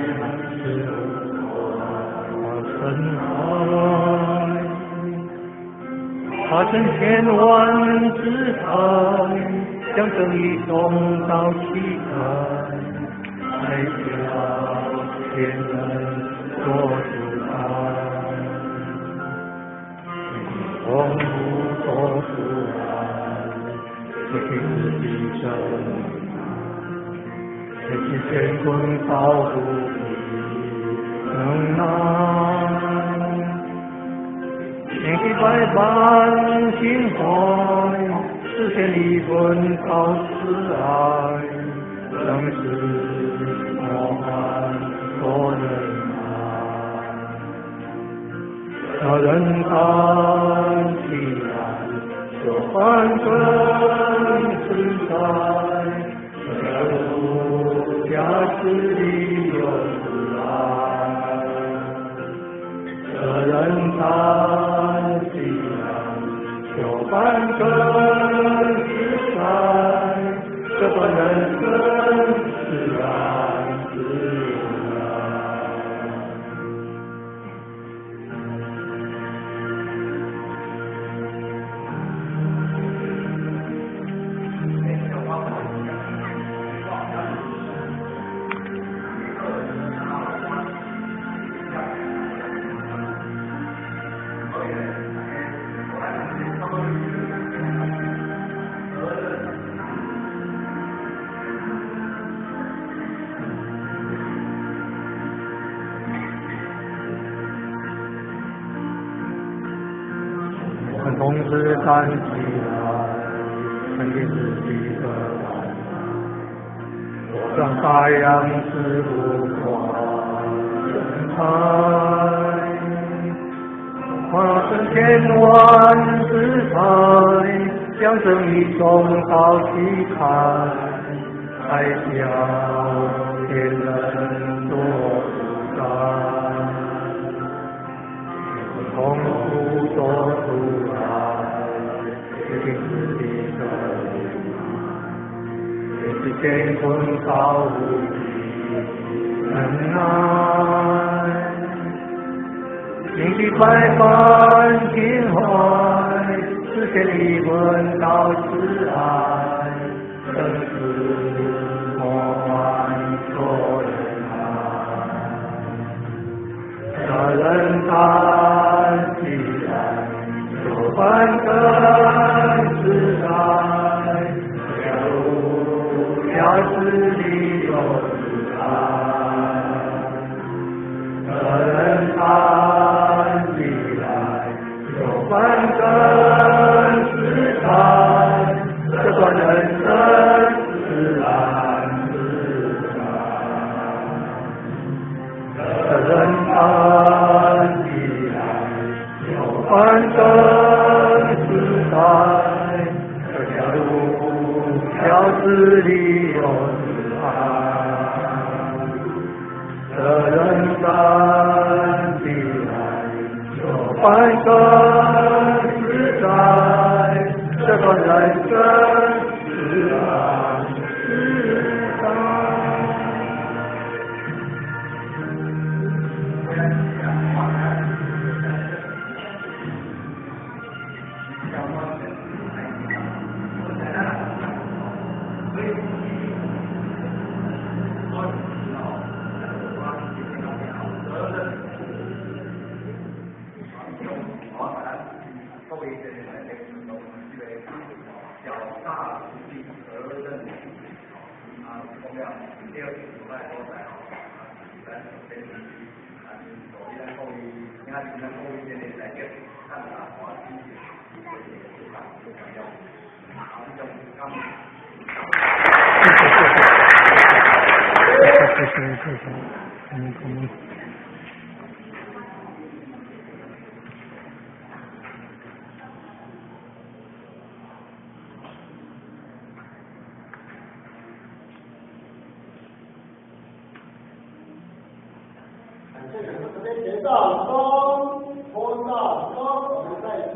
是我深海，化成千万只海，将正义送到膝盖，海角天人做主爱，光复做主爱，这是自己生这是乾坤保护的能耐，千奇百般心怀，实现离婚到慈爱，生死魔幻多人爱，那人看起来就换更自在。家是理由自爱，这人看起来就半个自在，这段人生自然自同时站起来，承接自己的爱，我让太阳是不光盛开，化成千万只彩，将正义送到膝盖，海角天人做主宰，同福做主宰。定自己的也是乾坤保护的能耐，千奇百般情怀，实现离婚到慈爱，生死魔幻做人爱，这人看起来就半个自在，假如要是理由自爱，这人看起来就半个自在，这段人生自然自在，这人看起来就半个自在，这条路要是理由自爱，这人站起来就半个自在，这段人生自然自在。脚踏实地责任重要。第二个主赖都在咱首先所以来后裔，你看你们后裔这里来给看大话理解，这也是大最重要。好，这种刚。这边结账，拖到我们再一次。